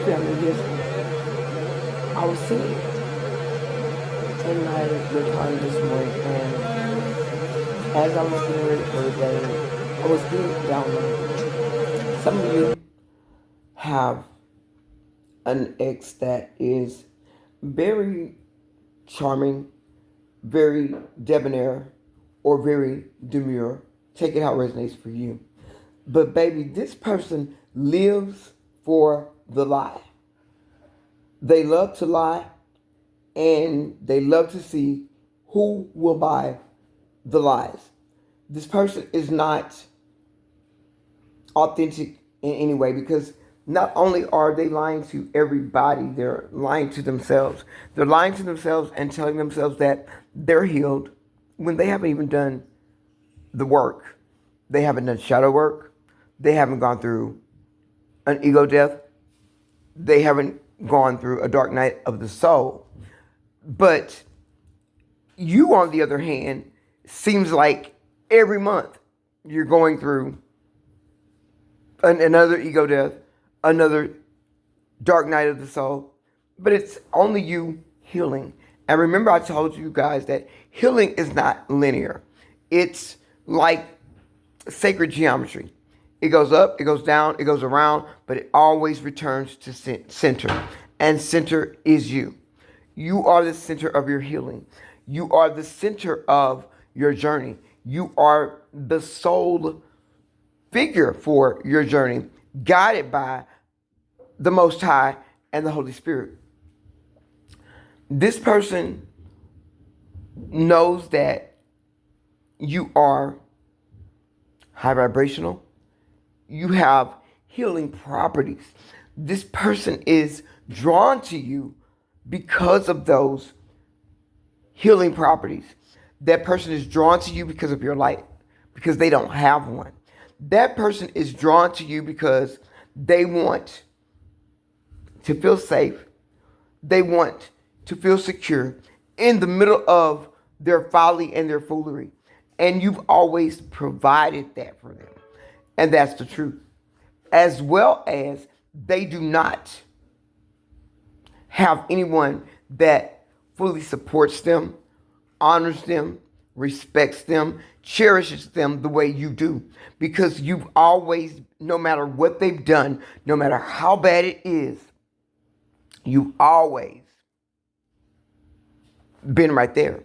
family, yes, I was sitting in my recliner this morning, and as I was getting ready for the day, I was getting downloaded. Some of you have an ex that is very charming, very debonair, or very demure. Take it how it resonates for you. But baby, this person lives for the lie. They love to lie, and they love to see who will buy the lies. This person is not authentic in any way, because not only are they lying to everybody, they're lying to themselves. They're lying to themselves and telling themselves that they're healed when they haven't even done the work. They haven't done shadow work. They haven't gone through an ego death. They haven't gone through a dark night of the soul. But you, on the other hand, seems like every month you're going through another ego death, another dark night of the soul, but it's only you healing. And remember, I told you guys that healing is not linear. It's like sacred geometry. It goes up, it goes down, it goes around, but it always returns to center. And center is you. You are the center of your healing. You are the center of your journey. You are the sole figure for your journey, guided by the Most High and the Holy Spirit. This person knows that you are high vibrational. You have healing properties. This person is drawn to you because of those healing properties. That person is drawn to you because of your light, because they don't have one. That person is drawn to you because they want to feel safe. They want to feel secure in the middle of their folly and their foolery. And you've always provided that for them. And that's the truth. As well as they do not have anyone that fully supports them, honors them, respects them, cherishes them the way you do. Because you've always, no matter what they've done, no matter how bad it is, you've always been right there.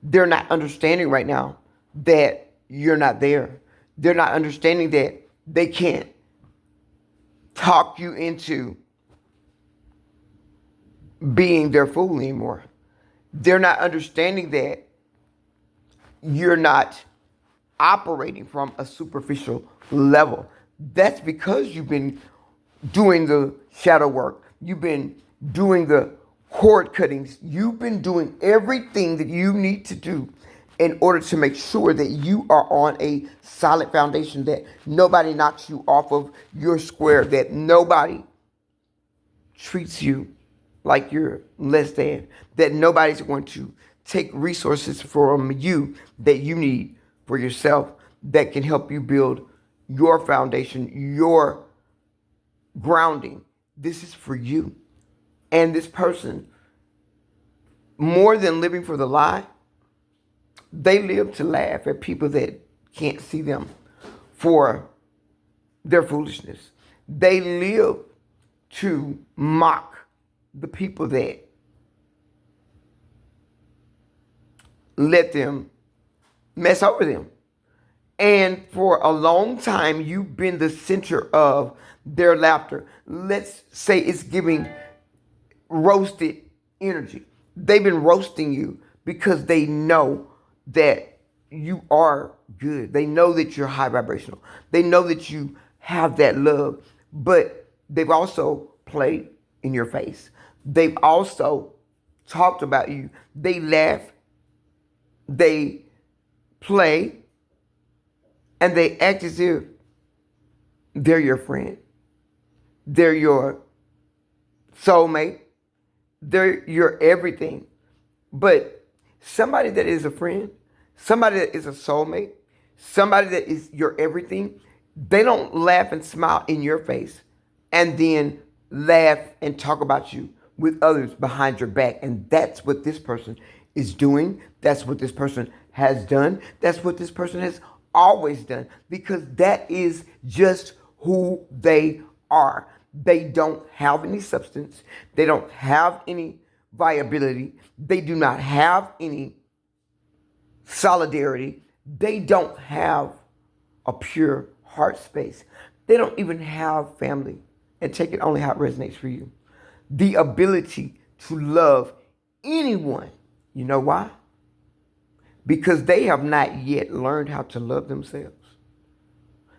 They're not understanding right now that you're not there. They're not understanding that they can't talk you into being their fool anymore. They're not understanding that you're not operating from a superficial level. That's because you've been doing the shadow work. You've been doing the cord cuttings. You've been doing everything that you need to do in order to make sure that you are on a solid foundation, that nobody knocks you off of your square, that nobody treats you like you're less than, that nobody's going to take resources from you that you need for yourself, that can help you build your foundation, your grounding. This is for you. And this person, more than living for the lie, they live to laugh at people that can't see them for their foolishness. They live to mock the people that let them mess over them. And for a long time, you've been the center of their laughter. Let's say it's giving roasted energy. They've been roasting you because they know that you are good. They know that you're high vibrational. They know that you have that love, but they've also played in your face. They've also talked about you. They laugh, they play, and they act as if they're your friend. They're your soulmate. They're your everything. But somebody that is a friend, somebody that is a soulmate, somebody that is your everything, they don't laugh and smile in your face and then laugh and talk about you with others behind your back. And that's what this person is doing. That's what this person has done. That's what this person has always done, because that is just who they are. They don't have any substance. They don't have any viability. They do not have any solidarity. They don't have a pure heart space. They don't even have family. And take it only how it resonates for you. The ability to love anyone. You know why? Because they have not yet learned how to love themselves.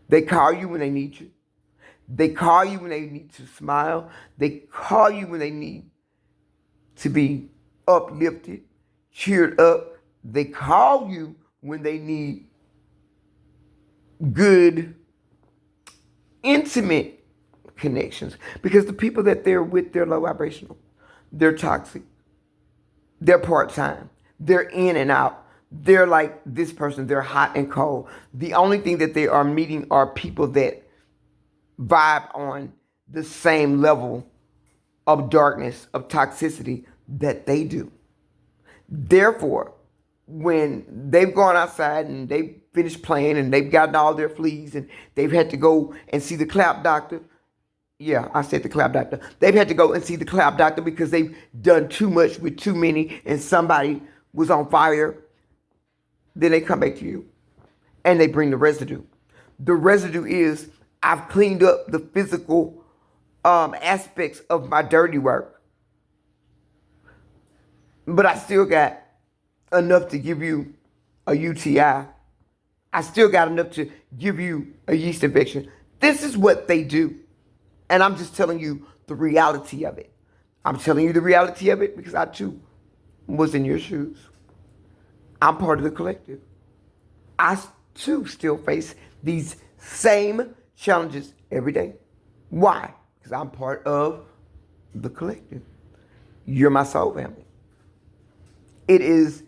They call you when they need you. They call you when they need to smile. They call you when they need to be uplifted, cheered up. They call you when they need good, intimate connections. Because the people that they're with, they're low vibrational. They're toxic. They're part-time. They're in and out. They're like this person. They're hot and cold. The only thing that they are meeting are people that vibe on the same level of darkness, of toxicity that they do. Therefore, when they've gone outside and they've finished playing and they've gotten all their fleas and they've had to go and see the clap doctor. Yeah, I said the clap doctor. They've had to go and see the clap doctor because they've done too much with too many and somebody was on fire. Then they come back to you and they bring the residue. The residue is, I've cleaned up the physical aspects of my dirty work, but I still got enough to give you a UTI. I still got enough to give you a yeast infection. This is what they do. And I'm just telling you the reality of it. I'm telling you the reality of it because I too was in your shoes. I'm part of the collective. I too still face these same challenges every day. Why? Because I'm part of the collective. You're my soul family. It is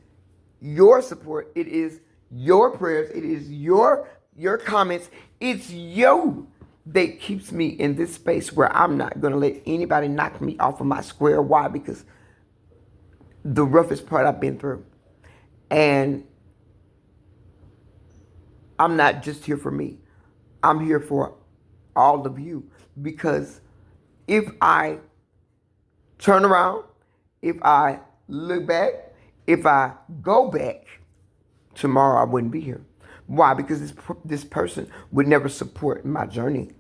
your support. It is your prayers. It is your comments. It's you that keeps me in this space where I'm not going to let anybody knock me off of my square. Why? Because the roughest part I've been through. And I'm not just here for me. I'm here for all of you. Because if I turn around, if I look back, if I go back, tomorrow I wouldn't be here. Why? Because this person would never support my journey.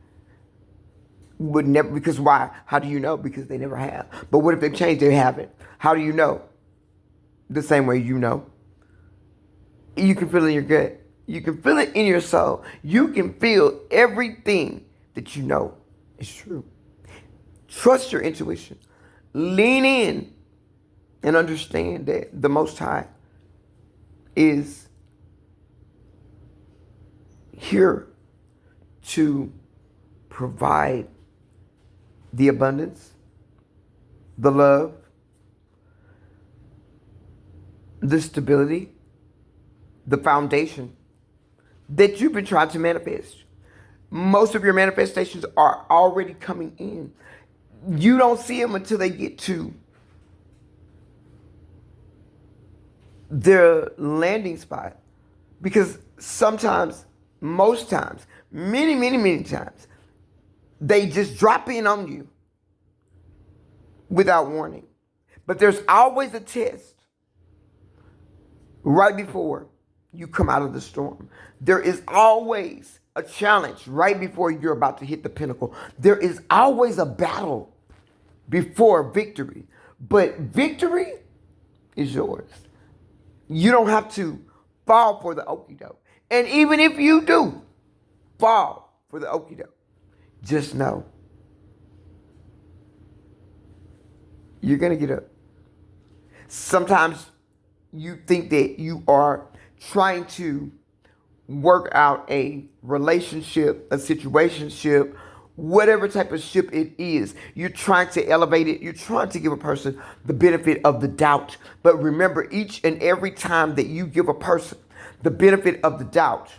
Would never. Because why? How do you know? Because they never have. But what if they've changed? They haven't. How do you know? The same way you know. You can feel it in your gut. You can feel it in your soul. You can feel everything that you know is true. Trust your intuition. Lean in and understand that the Most High is here to provide the abundance, the love, the stability, the foundation that you've been trying to manifest. Most of your manifestations are already coming in. You don't see them until they get to their landing spot. Because sometimes, most times, many times, they just drop in on you without warning. But there's always a test right before you come out of the storm. There is always a challenge right before you're about to hit the pinnacle. There is always a battle before victory. But victory is yours. You don't have to fall for the okie doke. And even if you do fall for the okie doke, just know you're going to get up. Sometimes you think that you are trying to work out a relationship, a situationship, whatever type of ship it is. You're trying to elevate it. You're trying to give a person the benefit of the doubt. But remember, each and every time that you give a person the benefit of the doubt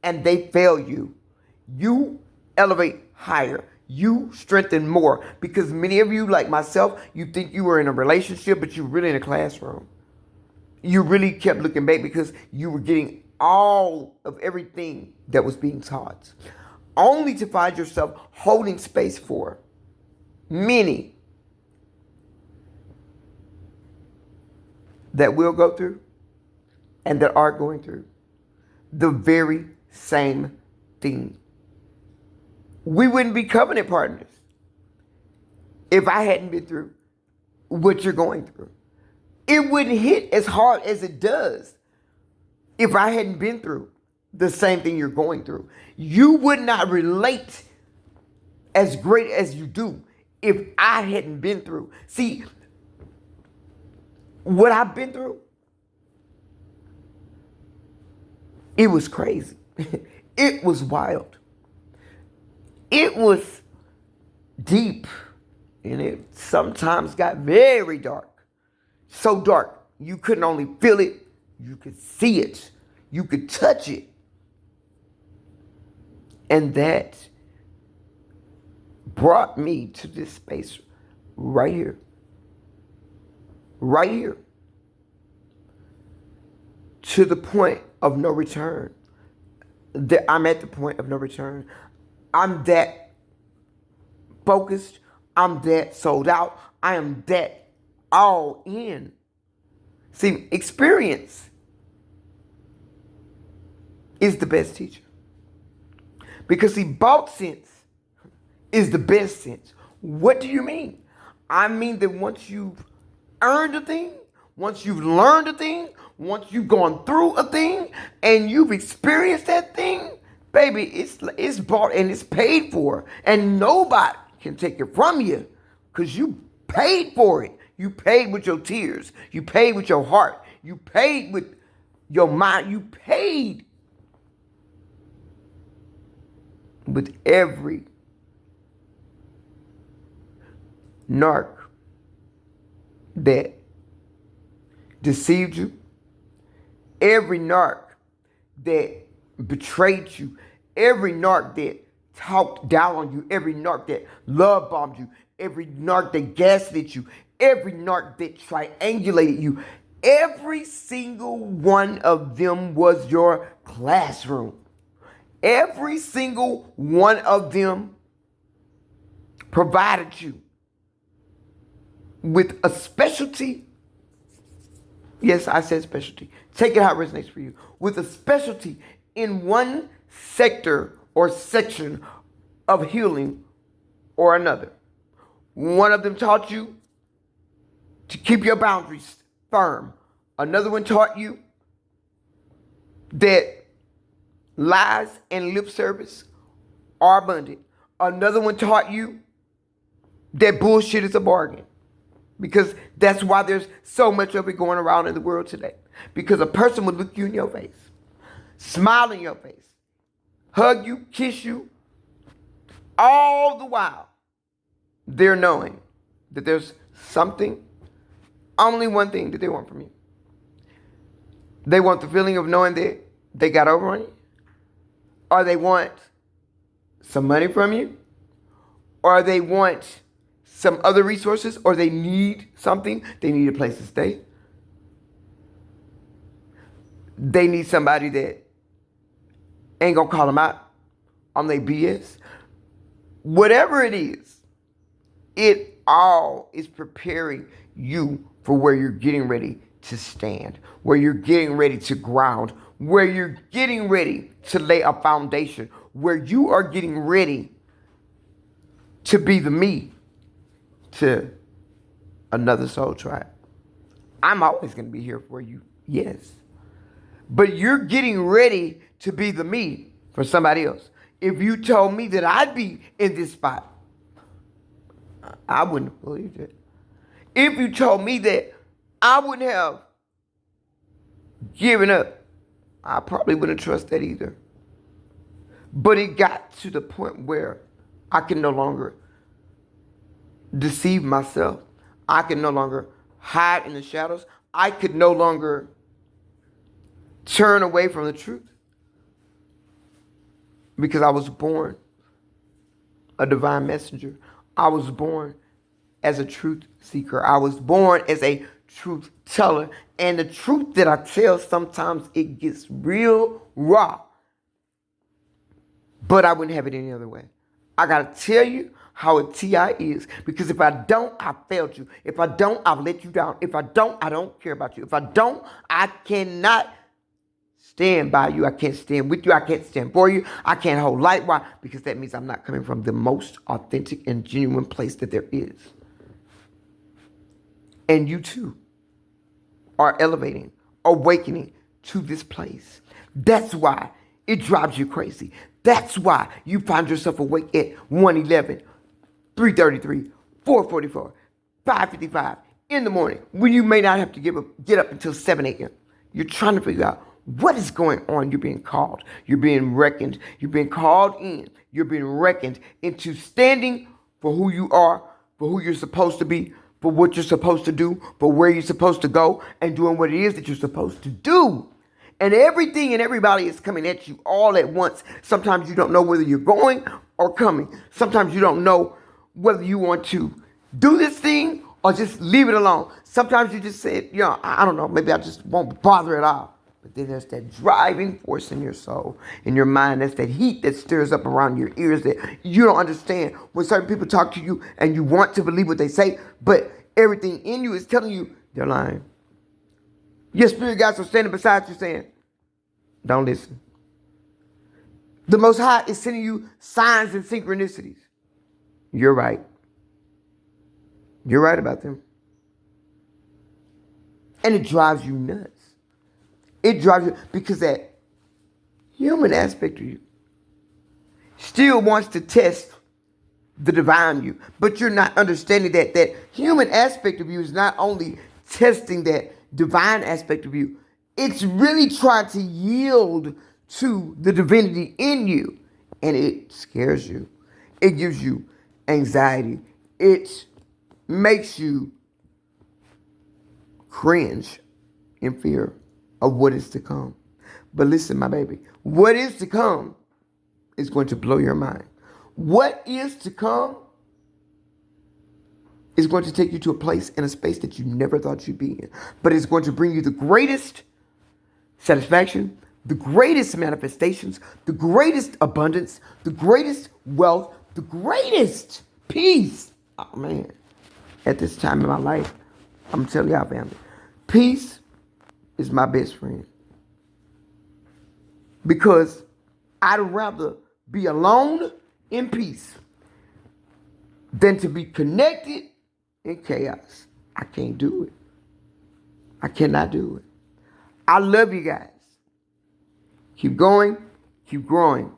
and they fail you, you elevate higher. you strengthen more. Because many of you, like myself, you think you were in a relationship, but you're really in a classroom. You really kept looking back because you were getting all of everything that was being taught, only to find yourself holding space for many that will go through and that are going through the very same thing. We wouldn't be covenant partners if I hadn't been through what you're going through. It wouldn't hit as hard as it does if I hadn't been through the same thing you're going through. You would not relate as great as you do if I hadn't been through. See, what I've been through, it was crazy. It was wild. It was deep. And it sometimes got very dark. So dark, you couldn't only feel it, you could see it. You could touch it. And that brought me to this space right here. Right here. To the point of no return. I'm at the point of no return. I'm that focused. I'm that sold out. I am that all in. See, experience is the best teacher. Because see, bought sense is the best sense. What do you mean? I mean that once you've earned a thing, once you've learned a thing, once you've gone through a thing, and you've experienced that thing, baby, it's bought and it's paid for. And nobody can take it from you because you paid for it. You paid with your tears. You paid with your heart. You paid with your mind. You paid with every narc that deceived you, every narc that betrayed you, every narc that talked down on you, every narc that love bombed you, every narc that gaslit you, every narc that triangulated you, every single one of them was your classroom. Every single one of them provided you with a specialty. Yes, I said specialty. Take it how it resonates for you. With a specialty in one sector or section of healing or another. One of them taught you to keep your boundaries firm. Another one taught you that lies and lip service are abundant. Another one taught you that bullshit is a bargain. Because that's why there's so much of it going around in the world today. Because a person would look you in your face, smile in your face, hug you, kiss you, all the while they're knowing that there's something, only one thing that they want from you. They want the feeling of knowing that they got over on you, or they want some money from you, or they want some other resources, or they need something. They need a place to stay. They need somebody that ain't gonna call them out on their BS. Whatever it is, it all is preparing you for where you're getting ready to stand, where you're getting ready to ground, where you're getting ready to lay a foundation, where you are getting ready to be the me to another soul tribe. I'm always going to be here for you, yes. But you're getting ready to be the me for somebody else. If you told me that I'd be in this spot, I wouldn't have believed it. If you told me that I wouldn't have given up, I probably wouldn't trust that either. But it got to the point where I can no longer deceive myself. I can no longer hide in the shadows. I could no longer turn away from the truth because I was born a divine messenger. I was born as a truth seeker. I was born as a truth teller. And the truth that I tell, sometimes it gets real raw. But I wouldn't have it any other way. I got to tell you how a TI is. Because if I don't, I failed you. If I don't, I've let you down. If I don't, I don't care about you. If I don't, I cannot stand by you. I can't stand with you. I can't stand for you. I can't hold light. Why? Because that means I'm not coming from the most authentic and genuine place that there is. And you too are elevating, awakening to this place. That's why it drives you crazy. That's why you find yourself awake at 1:11, 3:33, 4:44, 5:55 in the morning when you may not have to get up until 7 a.m. You're trying to figure out what is going on. You're being called. You're being reckoned. You're being called in. You're being reckoned into standing for who you are, for who you're supposed to be, for what you're supposed to do, for where you're supposed to go, and doing what it is that you're supposed to do. And everything and everybody is coming at you all at once. Sometimes you don't know whether you're going or coming. Sometimes you don't know whether you want to do this thing or just leave it alone. Sometimes you just say, I don't know, maybe I just won't bother at all. But then there's that driving force in your soul, in your mind. That's that heat that stirs up around your ears that you don't understand. When certain people talk to you and you want to believe what they say, but everything in you is telling you they're lying. Your spirit guides are standing beside you saying, don't listen. The Most High is sending you signs and synchronicities. You're right. You're right about them. And it drives you nuts. It drives you because that human aspect of you still wants to test the divine you. But you're not understanding that that human aspect of you is not only testing that divine aspect of you, it's really trying to yield to the divinity in you. And it scares you. It gives you anxiety. It makes you cringe in fear of what is to come. But listen, my baby, what is to come is going to blow your mind. What is to come is going to take you to a place and a space that you never thought you'd be in. But it's going to bring you the greatest satisfaction, the greatest manifestations, the greatest abundance, the greatest wealth, the greatest peace. Oh, man. At this time in my life, I'm telling y'all, family, peace is my best friend. Because I'd rather be alone in peace than to be connected in chaos. I can't do it. I cannot do it. I love you guys. Keep going, keep growing.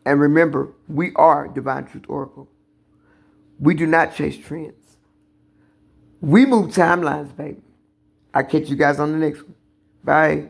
And remember, we are Divine Truth Oracle. We do not chase trends. We move timelines, baby. I'll catch you guys on the next one. Bye.